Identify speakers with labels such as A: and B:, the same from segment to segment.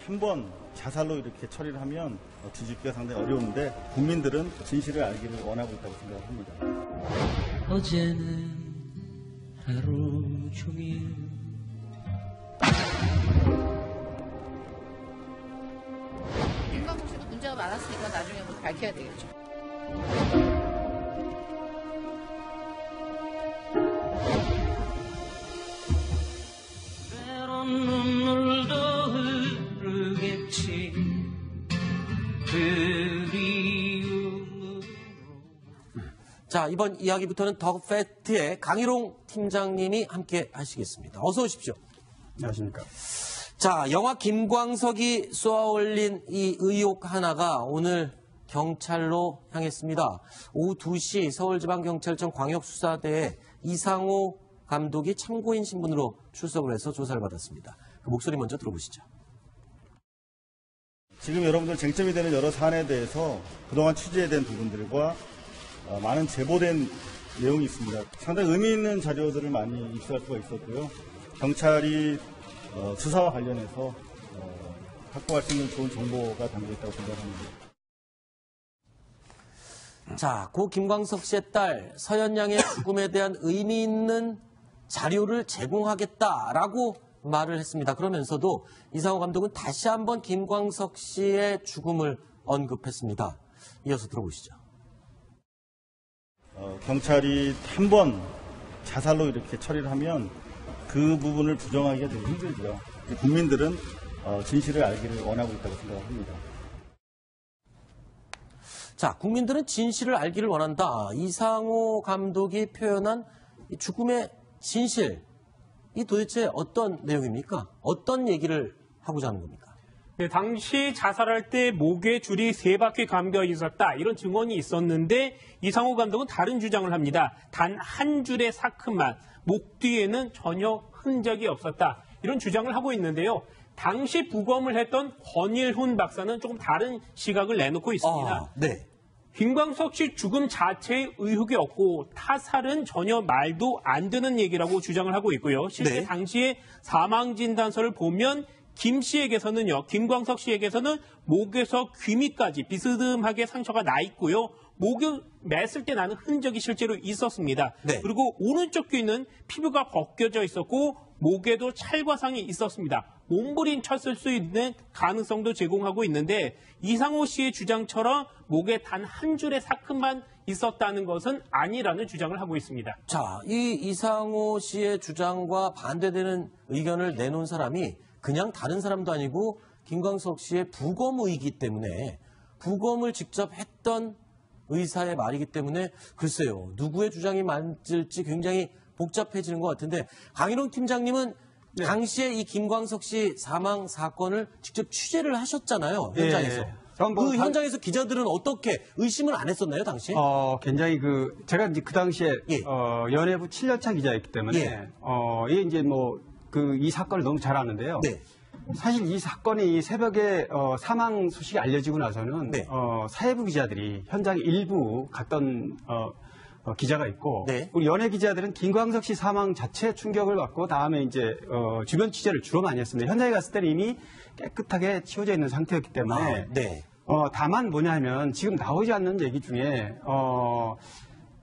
A: 한 번 자살로 이렇게 처리를 하면 뒤집기가 상당히 어려운데 국민들은 진실을 알기를 원하고 있다고 생각합니다.
B: 어제는 하루 종일
C: 김광석 씨도 문제가 많았으니까 나중에 뭐 밝혀야 되겠죠.
B: 때론 눈물도 흐르겠지 그리움으로.
D: 자, 이번 이야기부터는 더 팩트의 강희롱 팀장님이 함께 하시겠습니다. 어서 오십시오.
E: 안녕하십니까.
D: 자, 영화 김광석이 쏘아올린 이 의혹 하나가 오늘 경찰로 향했습니다. 오후 2시 서울지방경찰청 광역수사대에 이상호 감독이 참고인 신분으로 출석을 해서 조사를 받았습니다. 그 목소리 먼저 들어보시죠.
A: 지금 여러분들 쟁점이 되는 여러 사안에 대해서 그동안 취재된 부분들과 많은 제보된 내용이 있습니다. 상당히 의미 있는 자료들을 많이 입수할 수가 있었고요. 경찰이 수사와 관련해서 확보할 수 있는 좋은 정보가 담겨있다고 생각합니다.
D: 자, 고 김광석 씨의 딸 서연양의 죽음에 대한 의미 있는 자료를 제공하겠다라고 말을 했습니다. 그러면서도 이상호 감독은 다시 한번 김광석 씨의 죽음을 언급했습니다. 이어서 들어보시죠.
A: 경찰이 한 번 자살로 이렇게 처리를 하면 그 부분을 부정하기가 되게 힘들고요. 국민들은 진실을 알기를 원하고 있다고 생각합니다.
D: 자, 국민들은 진실을 알기를 원한다. 이상호 감독이 표현한 이 죽음의 진실, 이 도대체 어떤 내용입니까? 어떤 얘기를 하고자 하는 겁니까?
F: 네, 당시 자살할 때 목에 줄이 3바퀴 감겨 있었다. 이런 증언이 있었는데 이상호 감독은 다른 주장을 합니다. 단 한 줄의 사큼만, 목 뒤에는 전혀 흔적이 없었다. 이런 주장을 하고 있는데요. 당시 부검을 했던 권일훈 박사는 조금 다른 시각을 내놓고 있습니다.
D: 네.
F: 김광석 씨 죽음 자체에 의혹이 없고 타살은 전혀 말도 안 되는 얘기라고 주장을 하고 있고요. 실제
D: 네.
F: 당시에 사망진단서를 보면 김광석 씨에게서는 목에서 귀 밑까지 비스듬하게 상처가 나 있고요. 목을 맸을 때 나는 흔적이 실제로 있었습니다.
D: 네.
F: 그리고 오른쪽 귀는 피부가 벗겨져 있었고 목에도 찰과상이 있었습니다. 몸부림쳤을 수 있는 가능성도 제공하고 있는데 이상호 씨의 주장처럼 목에 단 한 줄의 사큼만 있었다는 것은 아니라는 주장을 하고 있습니다.
D: 자, 이 이상호 씨의 주장과 반대되는 의견을 내놓은 사람이 그냥 다른 사람도 아니고 김광석 씨의 부검의이기 때문에 부검을 직접 했던 의사의 말이기 때문에 글쎄요. 누구의 주장이 맞을지 굉장히 복잡해지는 것 같은데 강희롱 팀장님은
E: 네.
D: 당시에 이 김광석 씨 사망 사건을 직접 취재를 하셨잖아요. 현장에서.
E: 예.
D: 그 현장에서 기자들은 어떻게 의심을 안 했었나요, 당시에?
E: 굉장히 제가 이제 그 당시에
D: 예.
E: 연예부 7년차 기자였기 때문에
D: 예.
E: 이게 이제 이 사건을 너무 잘 아는데요.
D: 네.
E: 사실 이 사건이 새벽에 사망 소식이 알려지고 나서는
D: 네.
E: 사회부 기자들이 현장에 일부 갔던 기자가 있고
D: 네.
E: 우리 연예 기자들은 김광석 씨 사망 자체에 충격을 받고 다음에 이제 주변 취재를 주로 많이 했습니다. 현장에 갔을 때는 이미 깨끗하게 치워져 있는 상태였기 때문에
D: 네.
E: 다만 뭐냐 하면 지금 나오지 않는 얘기 중에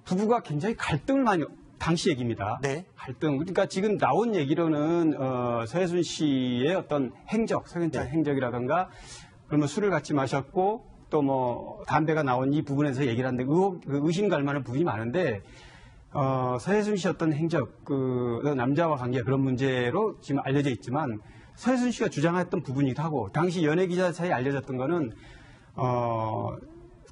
E: 부부가 굉장히 갈등을 많이 당시 얘기입니다.
D: 네.
E: 갈등. 그러니까 지금 나온 얘기로는 서혜순 씨의 어떤 행적, 석연차
D: 네.
E: 행적이라든가 그러면 술을 같이 마셨고 또 담배가 나온 이 부분에서 얘기를 하는데 의심 갈 만한 부분이 많은데 서혜순 씨 어떤 행적, 남자와 관계 그런 문제로 지금 알려져 있지만 서혜순 씨가 주장했던 부분이기도 하고 당시 연예 기자 사이에 알려졌던 거는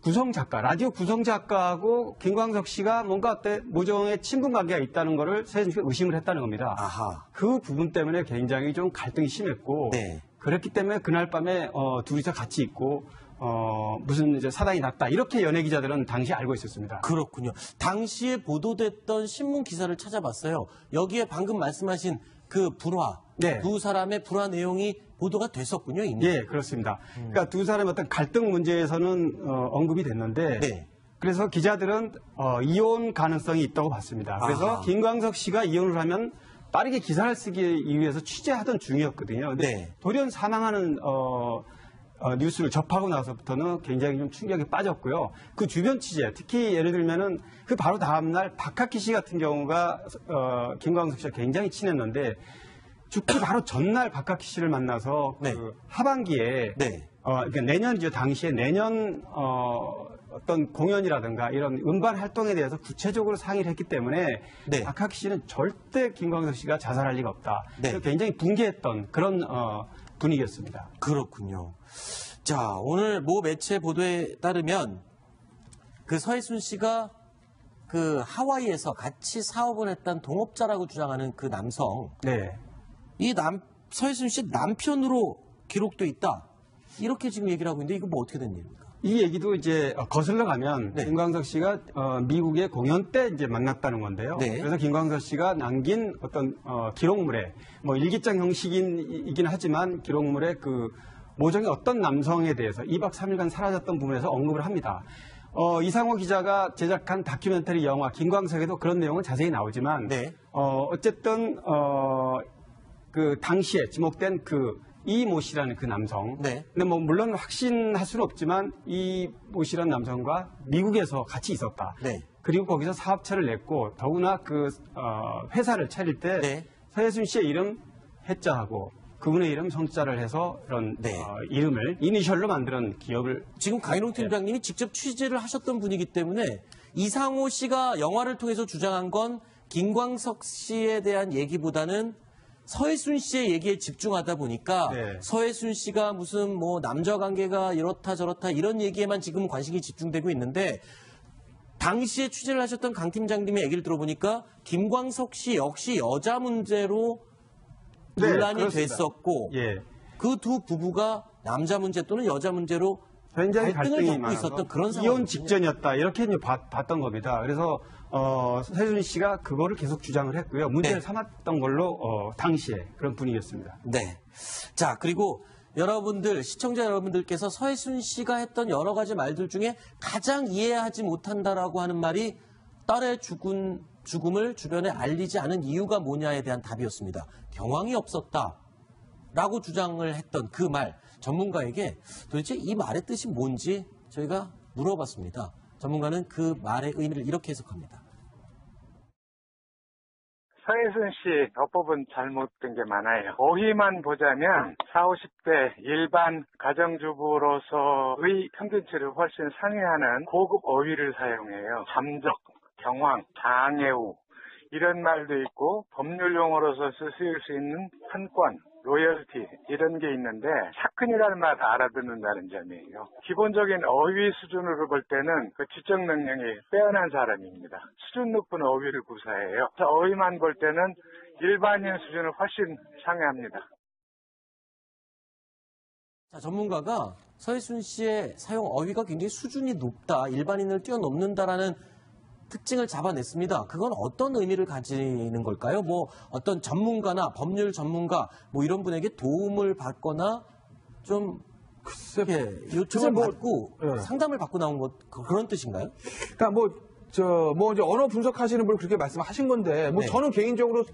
E: 구성작가, 라디오 구성작가하고 김광석 씨가 뭔가 모종의 친분 관계가 있다는 거를 서혜순 씨가 의심을 했다는 겁니다.
D: 아하.
E: 그 부분 때문에 굉장히 좀 갈등이 심했고
D: 네.
E: 그렇기 때문에 그날 밤에 둘이서 같이 있고 무슨 이제 사단이 났다 이렇게 연예 기자들은 당시 알고 있었습니다.
D: 그렇군요. 당시에 보도됐던 신문 기사를 찾아봤어요. 여기에 방금 말씀하신 그 불화,
E: 네.
D: 두 사람의 불화 내용이 보도가 됐었군요, 이미.
E: 예, 그렇습니다. 그러니까 두 사람의 어떤 갈등 문제에서는 언급이 됐는데
D: 네.
E: 그래서 기자들은 이혼 가능성이 있다고 봤습니다. 그래서
D: 아하.
E: 김광석 씨가 이혼을 하면 빠르게 기사를 쓰기 위해서 취재하던 중이었거든요. 근데
D: 네.
E: 돌연 사망하는 뉴스를 접하고 나서부터는 굉장히 좀 충격에 빠졌고요. 그 주변 취재, 특히 예를 들면은 그 바로 다음날 박학기 씨 같은 경우가 김광석 씨와 굉장히 친했는데 죽기 바로 전날 박학기 씨를 만나서
D: 네.
E: 그 하반기에
D: 네.
E: 그러니까 내년이죠. 당시에 내년 어떤 공연이라든가 이런 음반 활동에 대해서 구체적으로 상의를 했기 때문에
D: 네.
E: 박학기 씨는 절대 김광석 씨가 자살할 리가 없다.
D: 네.
E: 굉장히 붕괴했던 그런 분위기였습니다.
D: 그렇군요. 자, 오늘 모 매체 보도에 따르면 그 서해순 씨가 그 하와이에서 같이 사업을 했던 동업자라고 주장하는 그 남성,
E: 네.
D: 서해순 씨 남편으로 기록돼 있다. 이렇게 지금 얘기를 하고 있는데 이거 뭐 어떻게 된 일입니까?
E: 이 얘기도 이제 거슬러 가면
D: 네.
E: 김광석 씨가 미국의 공연 때 이제 만났다는 건데요.
D: 네.
E: 그래서 김광석 씨가 남긴 어떤 기록물에 뭐 일기장 형식이긴 하지만 기록물에 그 모종의 어떤 남성에 대해서 2박 3일간 사라졌던 부분에서 언급을 합니다. 이상호 기자가 제작한 다큐멘터리 영화 김광석에도 그런 내용은 자세히 나오지만
D: 네.
E: 어쨌든 그 당시에 지목된 그 이모 씨라는 그 남성.
D: 네.
E: 근데 뭐 물론 확신할 수는 없지만 이모 씨라는 남성과 미국에서 같이 있었다.
D: 네.
E: 그리고 거기서 사업체를 냈고 더구나 그 회사를 차릴 때
D: 네.
E: 서해순 씨의 이름 해자하고 그분의 이름 성자를 해서 이런
D: 네.
E: 이름을 이니셜로 만드는 기업을
D: 지금 강인홍 팀장님이 직접 취재를 하셨던 분이기 때문에 이상호 씨가 영화를 통해서 주장한 건 김광석 씨에 대한 얘기보다는 서해순 씨의 얘기에 집중하다 보니까
E: 네.
D: 서해순 씨가 무슨 뭐 남자 관계가 이렇다 저렇다 이런 얘기에만 지금 관심이 집중되고 있는데 당시에 취재를 하셨던 강 팀장님의 얘기를 들어보니까 김광석 씨 역시 여자 문제로
E: 네,
D: 논란이
E: 그렇습니다.
D: 됐었고
E: 예.
D: 그 두 부부가 남자 문제 또는 여자 문제로
E: 굉장히
D: 갈등을
E: 갈등이
D: 겪고
E: 많아서
D: 있었던 그런
E: 이혼
D: 상황이거든요.
E: 직전이었다 이렇게 이제 봤던 겁니다. 그래서 서해순 씨가 그거를 계속 주장을 했고요. 문제를
D: 네.
E: 삼았던 걸로 당시에 그런 분위기였습니다.
D: 네. 자, 그리고 여러분들, 시청자 여러분들께서 서해순 씨가 했던 여러 가지 말들 중에 가장 이해하지 못한다라고 하는 말이 딸의 죽음을 주변에 알리지 않은 이유가 뭐냐에 대한 답이었습니다. 경황이 없었다. 라고 주장을 했던 그 말, 전문가에게 도대체 이 말의 뜻이 뭔지 저희가 물어봤습니다. 전문가는 그 말의 의미를 이렇게 해석합니다.
G: 서해순 씨 어법은 잘못된 게 많아요. 어휘만 보자면 40, 50대 일반 가정주부로서의 평균치를 훨씬 상회하는 고급 어휘를 사용해요. 잠적, 경황, 장애우 이런 말도 있고 법률 용어로서 쓰일 수 있는 판권, 로열티 이런 게 있는데 사건이라는 말 알아듣는다는 점이에요. 기본적인 어휘 수준으로 볼 때는 그 지적 능력이 빼어난 사람입니다. 수준 높은 어휘를 구사해요. 어휘만 볼 때는 일반인 수준을 훨씬 상회합니다.
D: 자, 전문가가 서해순 씨의 사용 어휘가 굉장히 수준이 높다, 일반인을 뛰어넘는다라는 특징을 잡아냈습니다. 그건 어떤 의미를 가지는 걸까요? 뭐 어떤 전문가나 법률 전문가 뭐 이런 분에게 도움을 받거나 좀 요청을 받고 상담을 받고 나온 것 그런 뜻인가요?
H: 그러니까 이제 언어 분석하시는 분 그렇게 말씀하신 건데
D: 네.
H: 저는 개인적으로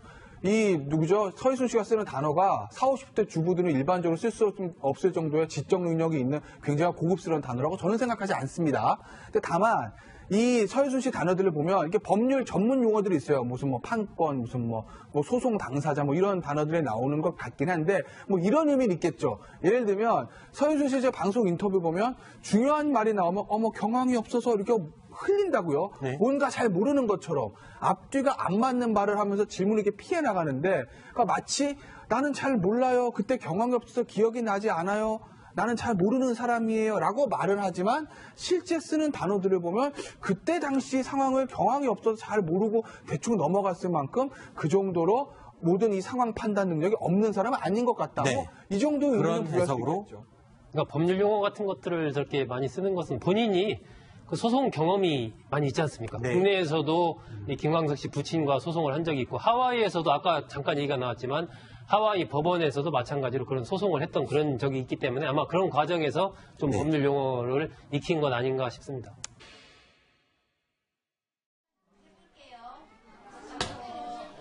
H: 서해순 씨가 쓰는 단어가 40, 50대 주부들은 일반적으로 쓸 수 없을 정도의 지적 능력이 있는 굉장히 고급스러운 단어라고 저는 생각하지 않습니다. 근데 다만 이 서해순 씨 단어들을 보면 이렇게 법률 전문 용어들이 있어요. 무슨 뭐 판권, 무슨 뭐 소송 당사자 뭐 이런 단어들이 나오는 것 같긴 한데 뭐 이런 의미는 있겠죠. 예를 들면 서해순 씨 제 방송 인터뷰 보면 중요한 말이 나오면 경황이 없어서 이렇게 흘린다고요.
D: 네.
H: 뭔가 잘 모르는 것처럼 앞뒤가 안 맞는 말을 하면서 질문을 이렇게 피해 나가는데 그러니까 마치 나는 잘 몰라요. 그때 경황이 없어서 기억이 나지 않아요. 나는 잘 모르는 사람이에요 라고 말을 하지만 실제 쓰는 단어들을 보면 그때 당시 상황을 경황이 없어서 잘 모르고 대충 넘어갔을 만큼 그 정도로 모든 이 상황 판단 능력이 없는 사람은 아닌 것 같다.
D: 네.
H: 이 정도
D: 그런
H: 의미는 부여할 수
D: 해석으로?
H: 있겠죠.
I: 그러니까 법률 용어 같은 것들을 저렇게 많이 쓰는 것은 본인이 그 소송 경험이 많이 있지 않습니까?
D: 네.
I: 국내에서도 이 김광석 씨 부친과 소송을 한 적이 있고 하와이에서도 아까 잠깐 얘기가 나왔지만 하와이 법원에서도 마찬가지로 그런 소송을 했던 그런 적이 있기 때문에 아마 그런 과정에서 좀
D: 네.
I: 법률 용어를 익힌 건 아닌가 싶습니다.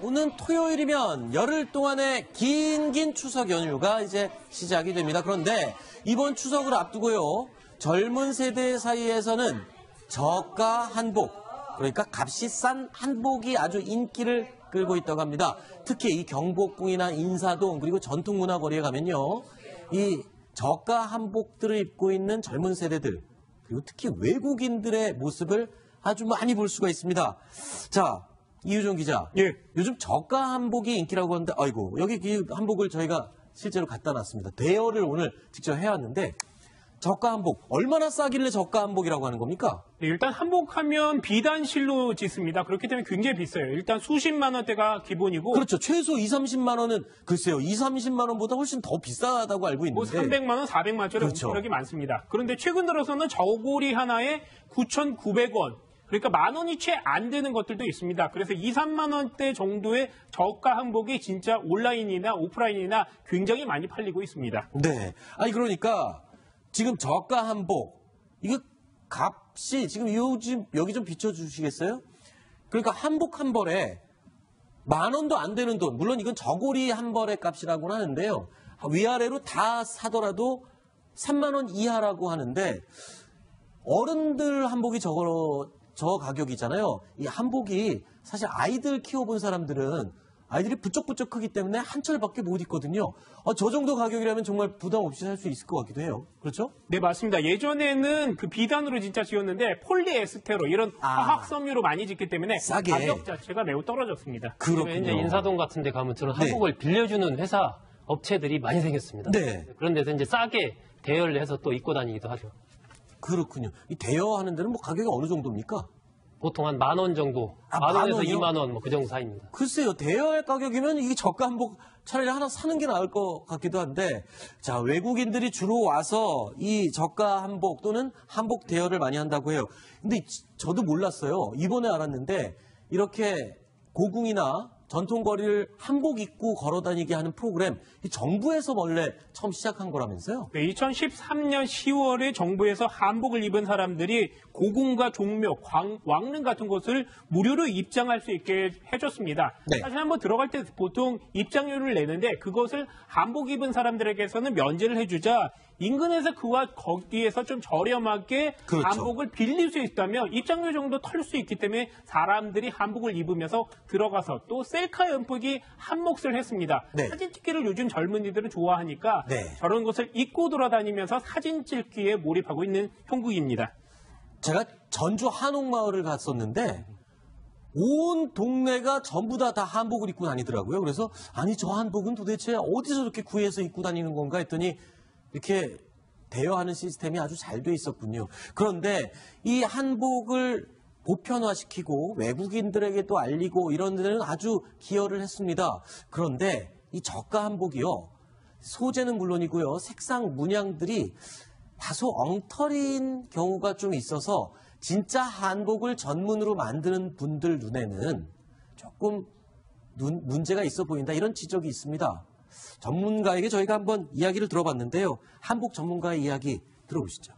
D: 오는 토요일이면 열흘 동안의 긴 추석 연휴가 이제 시작이 됩니다. 그런데 이번 추석을 앞두고요. 젊은 세대 사이에서는 저가 한복, 그러니까 값이 싼 한복이 아주 인기를 끌고 있다고 합니다. 특히 이 경복궁이나 인사동 그리고 전통문화거리에 가면요. 이 저가 한복들을 입고 있는 젊은 세대들 그리고 특히 외국인들의 모습을 아주 많이 볼 수가 있습니다. 자, 이유정 기자.
F: 예.
D: 요즘 저가 한복이 인기라고 하는데 아이고 여기 이 한복을 저희가 실제로 갖다 놨습니다. 대여를 오늘 직접 해왔는데 저가 한복 얼마나 싸길래 저가 한복이라고 하는 겁니까?
F: 네, 일단 한복하면 비단실로 짓습니다. 그렇기 때문에 굉장히 비싸요. 일단 수십만 원대가 기본이고
D: 그렇죠. 최소 2, 30만 원은 글쎄요. 2, 30만 원보다 훨씬 더 비싸다고 알고
F: 뭐
D: 있는데
F: 300만 원, 400만 원짜리
D: 그렇죠.
F: 엄청나게 많습니다. 그런데 최근 들어서는 저고리 하나에 9,900원. 그러니까 만 원이 채 안 되는 것들도 있습니다. 그래서 2, 3만 원대 정도의 저가 한복이 진짜 온라인이나 오프라인이나 굉장히 많이 팔리고 있습니다.
D: 네. 아니 그러니까 지금 저가 한복 이거 값이 지금 요즘 여기 좀 비춰주시겠어요? 그러니까 한복 한 벌에 만 원도 안 되는 돈. 물론 이건 저고리 한 벌의 값이라고는 하는데요. 위아래로 다 사더라도 3만 원 이하라고 하는데 어른들 한복이 저 가격이잖아요. 이 한복이 사실 아이들 키워본 사람들은 아이들이 부쩍부쩍 크기 때문에 한 철밖에 못 입거든요. 저 정도 가격이라면 정말 부담 없이 살 수 있을 것 같기도 해요. 그렇죠?
F: 네, 맞습니다. 예전에는 그 비단으로 진짜 지었는데 폴리에스테로 이런 화학 섬유로 많이 짓기 때문에
D: 싸게.
F: 가격 자체가 매우 떨어졌습니다.
D: 그렇군요.
I: 이제 인사동 같은 데 가면 저런
D: 네.
I: 한복을 빌려주는 회사, 업체들이 많이 생겼습니다.
D: 네.
I: 그런 데서 이제 싸게 대여를 해서 또 입고 다니기도 하죠.
D: 그렇군요. 이 대여하는 데는 뭐 가격이 어느 정도입니까?
I: 보통 한 10,000원 정도,
D: 아,
I: 10,000원에서
D: 10,000원이요?
I: 2만 원 뭐 그 정도 사이입니다.
D: 글쎄요, 대여할 가격이면 이게 저가 한복 차라리 하나 사는 게 나을 것 같기도 한데, 자, 외국인들이 주로 와서 이 저가 한복 또는 한복 대여를 많이 한다고 해요. 근데 저도 몰랐어요. 이번에 알았는데, 이렇게 고궁이나 전통거리를 한복 입고 걸어 다니게 하는 프로그램, 이 정부에서 원래 처음 시작한 거라면서요?
F: 네, 2013년 10월에 정부에서 한복을 입은 사람들이 고궁과 종묘, 왕릉 같은 곳을 무료로 입장할 수 있게 해줬습니다.
D: 네.
F: 사실 한번 들어갈 때 보통 입장료를 내는데 그것을 한복 입은 사람들에게서는 면제를 해주자 인근에서 그와 거기에서 좀 저렴하게
D: 그렇죠.
F: 한복을 빌릴 수 있다면 입장료 정도 털 수 있기 때문에 사람들이 한복을 입으면서 들어가서 또 셀카 연폭이 한 몫을 했습니다.
D: 네.
F: 사진 찍기를 요즘 젊은이들은 좋아하니까
D: 네.
F: 저런 것을 입고 돌아다니면서 사진 찍기에 몰입하고 있는 형국입니다.
D: 제가 전주 한옥마을을 갔었는데, 온 동네가 전부 다 한복을 입고 다니더라고요. 그래서, 아니, 저 한복은 도대체 어디서 저렇게 구해서 입고 다니는 건가 했더니, 이렇게 대여하는 시스템이 아주 잘 돼 있었군요. 그런데 이 한복을 보편화시키고 외국인들에게도 알리고 이런 데는 아주 기여를 했습니다. 그런데 이 저가 한복이요. 소재는 물론이고요. 색상 문양들이 다소 엉터리인 경우가 좀 있어서 진짜 한복을 전문으로 만드는 분들 눈에는 조금 문제가 있어 보인다. 이런 지적이 있습니다. 전문가에게 저희가 한번 이야기를 들어봤는데요. 한복 전문가의 이야기 들어보시죠.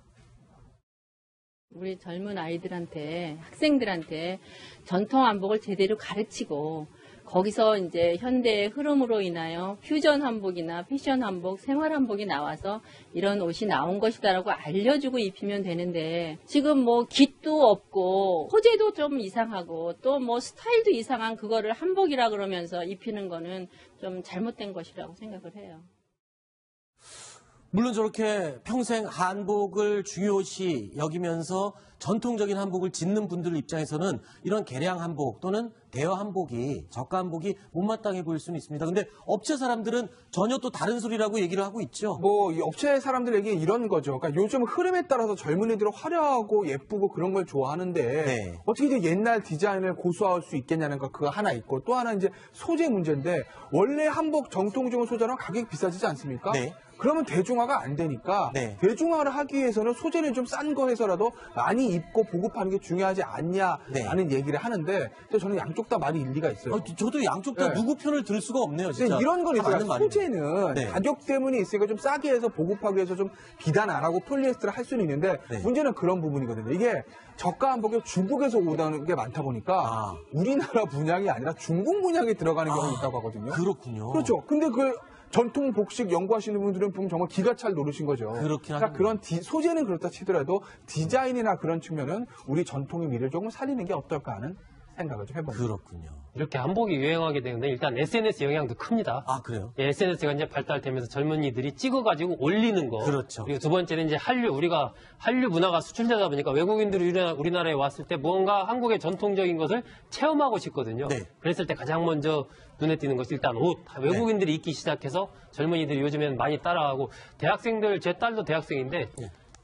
J: 우리 젊은 아이들한테, 학생들한테 전통 한복을 제대로 가르치고 거기서 이제 현대의 흐름으로 인하여 퓨전 한복이나 패션 한복, 생활 한복이 나와서 이런 옷이 나온 것이다라고 알려주고 입히면 되는데 지금 뭐 깃도 없고 소재도 좀 이상하고 또 뭐 스타일도 이상한 그거를 한복이라 그러면서 입히는 거는 좀 잘못된 것이라고 생각을 해요.
D: 물론 저렇게 평생 한복을 중요시 여기면서 전통적인 한복을 짓는 분들 입장에서는 이런 개량 한복 또는 대여 한복이, 저가 한복이 못마땅해 보일 수는 있습니다. 근데 업체 사람들은 전혀 또 다른 소리라고 얘기를 하고 있죠.
H: 뭐, 이 업체 사람들 얘기 이런 거죠. 그러니까 요즘 흐름에 따라서 젊은이들은 화려하고 예쁘고 그런 걸 좋아하는데
D: 네.
H: 어떻게 이제 옛날 디자인을 고수할 수 있겠냐는 거 그거 하나 있고 또 하나 이제 소재 문제인데 원래 한복 정통적인 소재랑 가격이 비싸지지 않습니까?
D: 네.
H: 그러면 대중화가 안 되니까
D: 네.
H: 대중화를 하기 위해서는 소재는 좀 싼 거 해서라도 많이 입고 보급하는 게 중요하지 않냐라는 얘기를 하는데 또 저는 양쪽 다 말이 일리가 있어요.
D: 저도 양쪽 다
H: 네.
D: 누구 편을 들 수가 없네요, 진짜.
H: 이런 건
D: 다
H: 있어요.
D: 맞는 말이네요.
H: 소재는
D: 네.
H: 가격 때문에 있으니까 좀 싸게 해서 보급하기 위해서 좀 비단 안 하고 폴리에스터를 할 수는 있는데
D: 네.
H: 문제는 그런 부분이거든요. 이게 저가 한복이 중국에서 오다는 게 많다 보니까 우리나라 분양이 아니라 중국 분양이 들어가는 경우가 있다고 하거든요.
D: 그렇군요.
H: 그렇죠. 근데 그 전통 복식 연구하시는 분들은 보면 정말 기가 찰 노릇인 거죠.
D: 그렇긴
H: 그러니까
D: 하군요.
H: 그런 소재는 그렇다 치더라도 디자인이나 그런 측면은 우리 전통의 미를 조금 살리는 게 어떨까 하는 생각을 좀 해봅니다.
D: 그렇군요.
I: 이렇게 한복이 유행하게 되는데 일단 SNS 영향도 큽니다.
D: 아, 그래요?
I: 예, SNS가 이제 발달되면서 젊은이들이 찍어가지고 올리는 거.
D: 그렇죠.
I: 그리고 두 번째는 이제 우리가 한류 문화가 수출되다 보니까 외국인들이 우리나라에 왔을 때 뭔가 한국의 전통적인 것을 체험하고 싶거든요.
D: 네.
I: 그랬을 때 가장 먼저 눈에 띄는 것이 일단 옷. 외국인들이 입기 시작해서 젊은이들이 요즘에는 많이 따라하고 대학생들, 제 딸도 대학생인데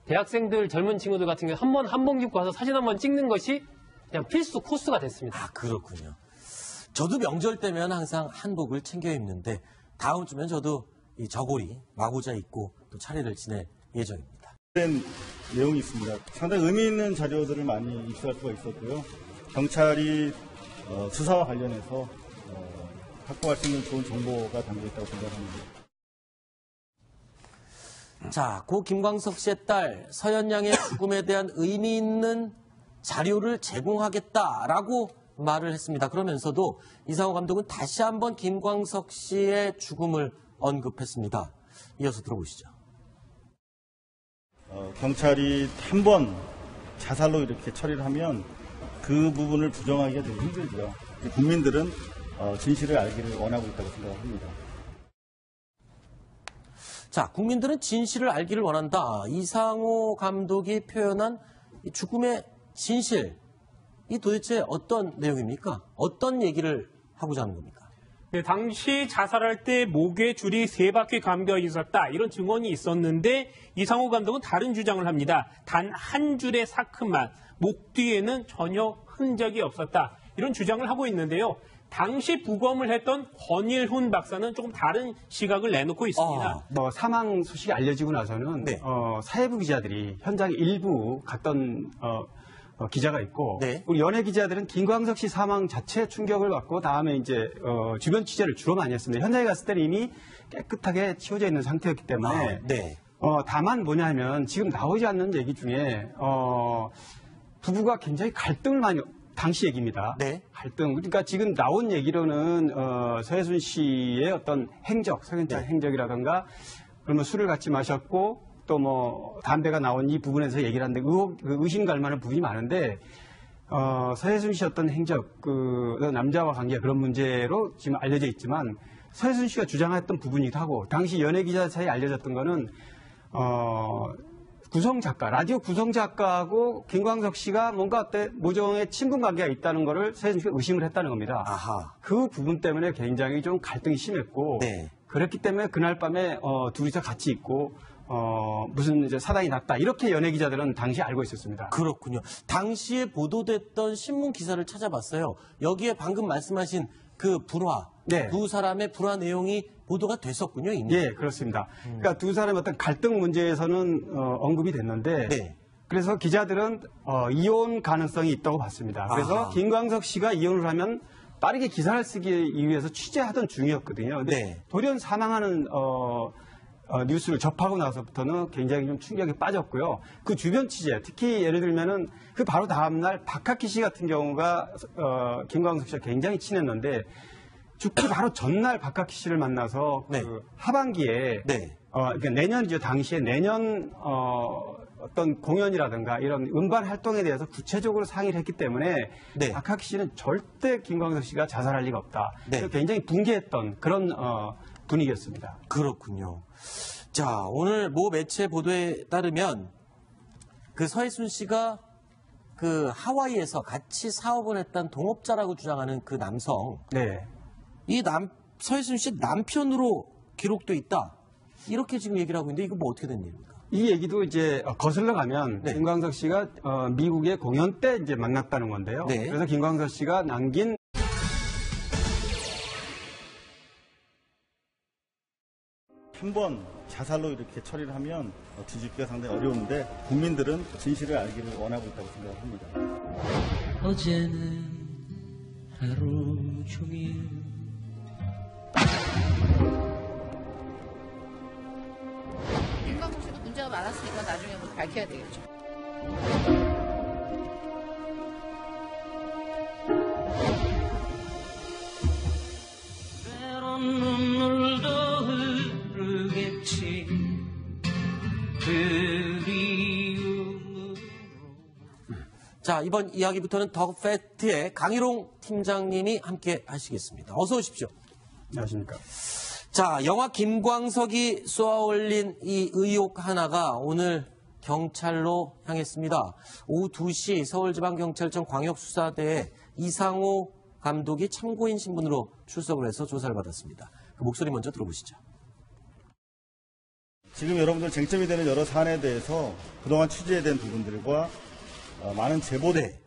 I: 대학생들 젊은 친구들 같은 경우 한번 한복 입고 와서 사진 한번 찍는 것이 그냥 필수 코스가 됐습니다.
D: 아, 그렇군요. 저도 명절 때면 항상 한복을 챙겨 입는데 다음 주면 저도 이 저고리 마고자 입고 또 차례를 지낼 예정입니다.
A: 된 내용이 있습니다. 상당히 의미 있는 자료들을 많이 입수할 수가 있었고요. 경찰이 수사와 관련해서 확보할 수 있는 좋은 정보가 담겨 있다고 생각합니다.
D: 자, 고 김광석 씨의 딸 서현양의 죽음에 대한 의미 있는 자료를 제공하겠다라고 말을 했습니다. 그러면서도 이상호 감독은 다시 한번 김광석 씨의 죽음을 언급했습니다. 이어서 들어보시죠.
A: 경찰이 한 번 자살로 이렇게 처리를 하면 그 부분을 부정하기가 되게 힘들죠. 국민들은 진실을 알기를 원하고 있다고 생각합니다.
D: 자, 국민들은 진실을 알기를 원한다. 이상호 감독이 표현한 이 죽음의 진실, 이 도대체 어떤 내용입니까? 어떤 얘기를 하고자 하는 겁니까?
F: 네, 당시 자살할 때 목에 줄이 3바퀴 감겨 있었다. 이런 증언이 있었는데 이상호 감독은 다른 주장을 합니다. 단 한 줄의 사큼만, 목 뒤에는 전혀 흔적이 없었다. 이런 주장을 하고 있는데요. 당시 부검을 했던 권일훈 박사는 조금 다른 시각을 내놓고 있습니다.
E: 사망 소식이 알려지고 나서는
D: 네.
E: 사회부 기자들이 현장에 일부 갔던 기자가 있고
D: 네.
E: 우리 연예 기자들은 김광석 씨 사망 자체에 충격을 받고 다음에 이제 주변 취재를 주로 많이 했습니다. 현장에 갔을 때는 이미 깨끗하게 치워져 있는 상태였기 때문에
D: 네.
E: 다만 뭐냐면 지금 나오지 않는 얘기 중에 부부가 굉장히 갈등을 많이 당시 얘기입니다.
D: 네.
E: 갈등. 그러니까 지금 나온 얘기로는 서혜순 씨의 어떤 행적, 석연차 행적이라든가 그러면 술을 같이 마셨고 또 뭐 담배가 나온 이 부분에서 얘기를 하는데 의심 갈 만한 부분이 많은데 서혜순 씨 어떤 행적, 그 남자와 관계 그런 문제로 지금 알려져 있지만 서혜순 씨가 주장했던 부분이기도 하고 당시 연예 기자 사이에 알려졌던 거는 구성작가, 라디오 구성작가하고 김광석 씨가 뭔가 모종의 친분 관계가 있다는 거를 서혜순 씨가 의심을 했다는 겁니다.
D: 아하.
E: 그 부분 때문에 굉장히 좀 갈등이 심했고
D: 네.
E: 그랬기 때문에 그날 밤에 둘이서 같이 있고 무슨 이제 사단이 났다 이렇게 연예 기자들은 당시 알고 있었습니다.
D: 그렇군요. 당시에 보도됐던 신문 기사를 찾아봤어요. 여기에 방금 말씀하신 그 불화,
E: 네.
D: 두 사람의 불화 내용이 보도가 됐었군요, 이미.
E: 예, 그렇습니다. 그러니까 두 사람의 어떤 갈등 문제에서는 언급이 됐는데
D: 네.
E: 그래서 기자들은 이혼 가능성이 있다고 봤습니다. 그래서
D: 아하.
E: 김광석 씨가 이혼을 하면 빠르게 기사를 쓰기 위해서 취재하던 중이었거든요. 근데
D: 네.
E: 돌연 사망하는 뉴스를 접하고 나서부터는 굉장히 좀 충격에 빠졌고요. 그 주변 취재, 특히 예를 들면은 그 바로 다음날 박학기 씨 같은 경우가 김광석 씨와 굉장히 친했는데 죽기 바로 전날 박학기 씨를 만나서
D: 네.
E: 그 하반기에
D: 네.
E: 그러니까 내년이죠. 당시에 내년 어떤 공연이라든가 이런 음반 활동에 대해서 구체적으로 상의를 했기 때문에
D: 네.
E: 박학기 씨는 절대 김광석 씨가 자살할 리가 없다.
D: 네.
E: 굉장히 붕괴했던 그런 분위기였습니다.
D: 그렇군요. 자, 오늘 모 매체 보도에 따르면 그 서혜순 씨가 그 하와이에서 같이 사업을 했던 동업자라고 주장하는 그 남성,
E: 네.
D: 서혜순 씨 남편으로 기록돼 있다. 이렇게 지금 얘기를 하고 있는데 이거 뭐 어떻게 된 일입니까?
E: 이 얘기도 이제 거슬러 가면
D: 네.
E: 김광석 씨가 미국의 공연 때 이제 만났다는 건데요.
D: 네.
E: 그래서 김광석 씨가 남긴
A: 한 번 자살로 이렇게 처리를 하면 뒤집기가 상당히 어려운데 국민들은 진실을 알기를 원하고 있다고 생각합니다.
B: 어제는 하루 종일
C: 김광석 씨도 문제가 많았으니까 나중에 뭐 밝혀야 되겠죠.
B: 때론 눈물도 흐르겠지 그리움으로.
D: 자, 이번 이야기부터는 더 팩트의 강희롱 팀장님이 함께 하시겠습니다. 어서 오십시오.
E: 안녕하십니까.
D: 자, 영화 김광석이 쏘아올린 이 의혹 하나가 오늘 경찰로 향했습니다. 오후 2시 서울지방경찰청 광역수사대에 이상호 감독이 참고인 신분으로 출석을 해서 조사를 받았습니다. 그 목소리 먼저 들어보시죠.
A: 지금 여러분들 쟁점이 되는 여러 사안에 대해서 그동안 취재된 부분들과 많은 제보들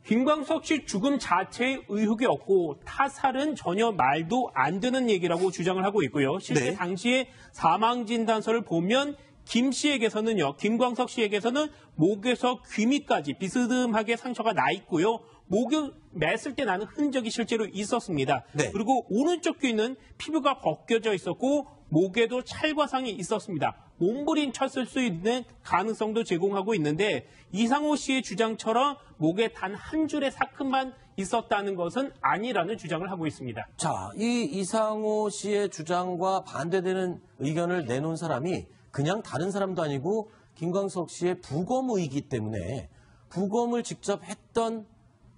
F: 김광석 씨 죽음 자체에 의혹이 없고 타살은 전혀 말도 안 되는 얘기라고 주장을 하고 있고요. 실제
D: 네.
F: 당시에 사망 진단서를 보면 김 씨에게서는요, 김광석 씨에게서는 목에서 귀밑까지 비스듬하게 상처가 나 있고요. 목을 맸을 때 나는 흔적이 실제로 있었습니다.
D: 네.
F: 그리고 오른쪽 귀는 피부가 벗겨져 있었고 목에도 찰과상이 있었습니다. 몸부림쳤을 수 있는 가능성도 제공하고 있는데 이상호 씨의 주장처럼 목에 단 한 줄의 사건만 있었다는 것은 아니라는 주장을 하고 있습니다.
D: 자, 이 이상호 씨의 주장과 반대되는 의견을 내놓은 사람이 그냥 다른 사람도 아니고 김광석 씨의 부검의이기 때문에 부검을 직접 했던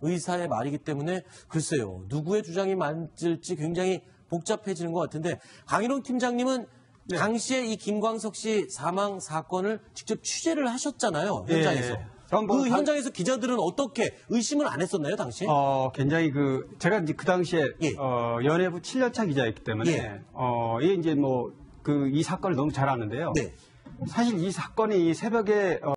D: 의사의 말이기 때문에 글쎄요, 누구의 주장이 맞을지 굉장히 복잡해지는 것 같은데 강희롱 팀장님은
E: 네.
D: 당시에 이 김광석 씨 사망 사건을 직접 취재를 하셨잖아요, 현장에서.
E: 예.
D: 그 현장에서 기자들은 어떻게 의심을 안 했었나요, 당시에?
E: 굉장히 제가 이제 그 당시에,
D: 예.
E: 연예부 7년차 기자였기 때문에,
D: 예.
E: 이제 이 사건을 너무 잘 아는데요.
D: 네.
E: 사실 이 사건이 새벽에,